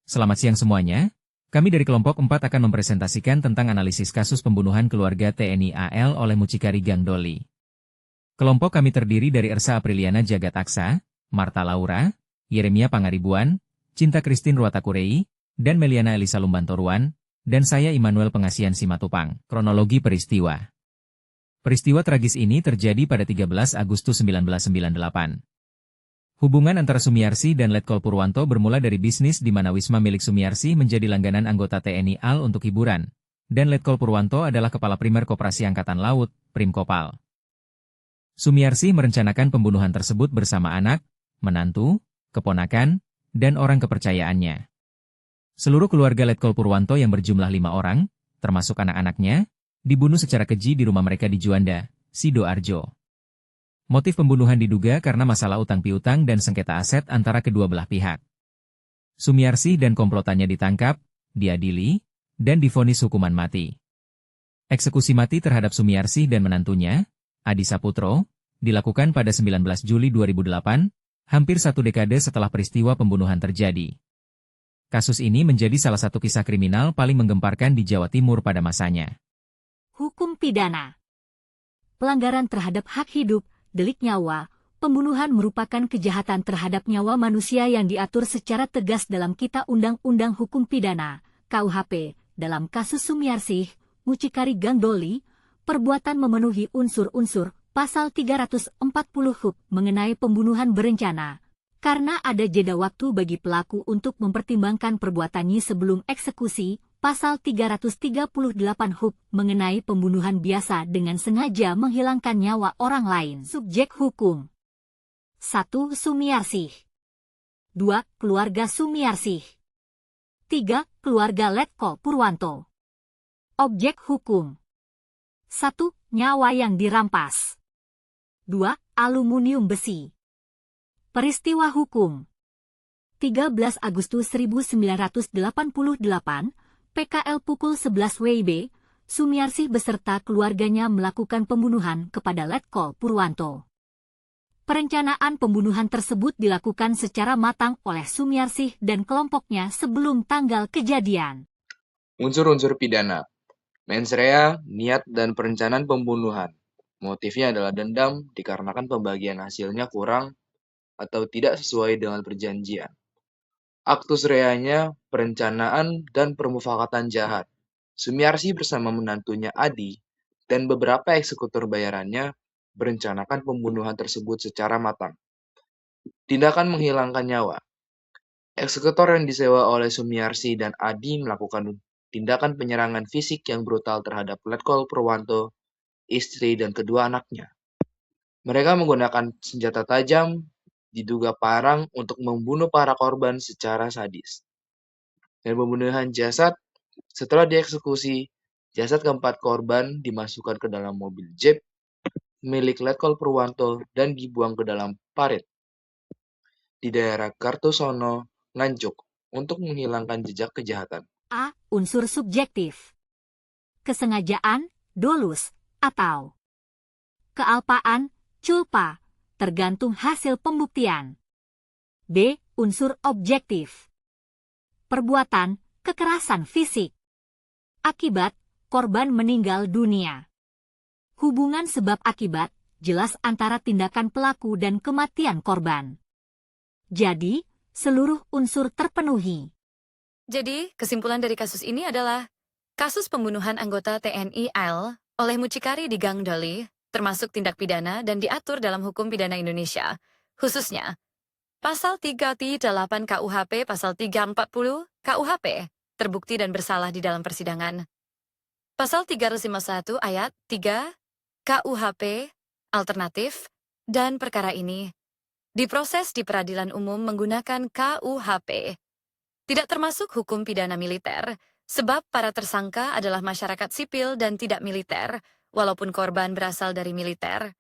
Selamat siang semuanya. Kami dari kelompok 4 akan mempresentasikan tentang analisis kasus pembunuhan keluarga TNI AL oleh mucikari Gang Doli. Kelompok kami terdiri dari Ersa Apriliana Jagat Aksa, Marta Laura, Yeremia Pangaribuan, Cinta Christine Ruatakurei, dan Meliana Elisa Lumbantoruan, dan saya Immanuel Pengasian Simatupang. Kronologi peristiwa. Peristiwa tragis ini terjadi pada 13 Agustus 1998. Hubungan antara Sumiarsi dan Letkol Purwanto bermula dari bisnis di mana Wisma milik Sumiarsi menjadi langganan anggota TNI AL untuk hiburan, dan Letkol Purwanto adalah Kepala Primer Koperasi Angkatan Laut, Primkopal. Sumiarsi merencanakan pembunuhan tersebut bersama anak, menantu, keponakan, dan orang kepercayaannya. Seluruh keluarga Letkol Purwanto yang berjumlah 5 orang, termasuk anak-anaknya, dibunuh secara keji di rumah mereka di Juanda, Sidoarjo. Motif pembunuhan diduga karena masalah utang piutang dan sengketa aset antara kedua belah pihak. Sumiarsi dan komplotannya ditangkap, diadili, dan divonis hukuman mati. Eksekusi mati terhadap Sumiarsi dan menantunya, Adi Saputro, dilakukan pada 19 Juli 2008, hampir 1 dekade setelah peristiwa pembunuhan terjadi. Kasus ini menjadi salah satu kisah kriminal paling menggemparkan di Jawa Timur pada masanya. Hukum pidana. Pelanggaran terhadap hak hidup, delik nyawa, pembunuhan merupakan kejahatan terhadap nyawa manusia yang diatur secara tegas dalam Kitab Undang-Undang Hukum Pidana, KUHP, dalam kasus Sumiarsih, mucikari Gang Doli, perbuatan memenuhi unsur-unsur pasal 340 HUK mengenai pembunuhan berencana, karena ada jeda waktu bagi pelaku untuk mempertimbangkan perbuatannya sebelum eksekusi, pasal 338 HUK mengenai pembunuhan biasa dengan sengaja menghilangkan nyawa orang lain. Subjek hukum 1. Sumiarsih 2. Keluarga Sumiarsih 3. Keluarga Letkol Purwanto. Objek hukum 1. Nyawa yang dirampas 2. Aluminium besi. Peristiwa hukum 13 Agustus 1988 PKL pukul 11 WIB, Sumiarsih beserta keluarganya melakukan pembunuhan kepada Letkol Purwanto. Perencanaan pembunuhan tersebut dilakukan secara matang oleh Sumiarsih dan kelompoknya sebelum tanggal kejadian. Unsur-unsur pidana. Mens rea, niat dan perencanaan pembunuhan. Motifnya adalah dendam dikarenakan pembagian hasilnya kurang atau tidak sesuai dengan perjanjian. Aktus reanya, perencanaan, dan permufakatan jahat. Sumiarsi bersama menantunya Adi dan beberapa eksekutor bayarannya berencanakan pembunuhan tersebut secara matang. Tindakan menghilangkan nyawa. Eksekutor yang disewa oleh Sumiarsi dan Adi melakukan tindakan penyerangan fisik yang brutal terhadap Letkol Purwanto, istri, dan kedua anaknya. Mereka menggunakan senjata tajam, diduga parang untuk membunuh para korban secara sadis. Dan pembunuhan jasad, setelah dieksekusi, jasad keempat korban dimasukkan ke dalam mobil jeep milik Letkol Purwanto dan dibuang ke dalam parit di daerah Kartosono, Nganjuk, untuk menghilangkan jejak kejahatan. A. Unsur subjektif. Kesengajaan, dolus, atau kealpaan, culpa, tergantung hasil pembuktian. B. Unsur objektif. Perbuatan, kekerasan fisik. Akibat, korban meninggal dunia. Hubungan sebab akibat, jelas antara tindakan pelaku dan kematian korban. Jadi, seluruh unsur terpenuhi. Jadi, kesimpulan dari kasus ini adalah kasus pembunuhan anggota TNI AL oleh mucikari di Gang Doli termasuk tindak pidana dan diatur dalam hukum pidana Indonesia, khususnya Pasal 338 KUHP, Pasal 340 KUHP, terbukti dan bersalah di dalam persidangan. Pasal 351 ayat 3 KUHP, alternatif, dan perkara ini diproses di peradilan umum menggunakan KUHP. Tidak termasuk hukum pidana militer, sebab para tersangka adalah masyarakat sipil dan tidak militer, walaupun korban berasal dari militer.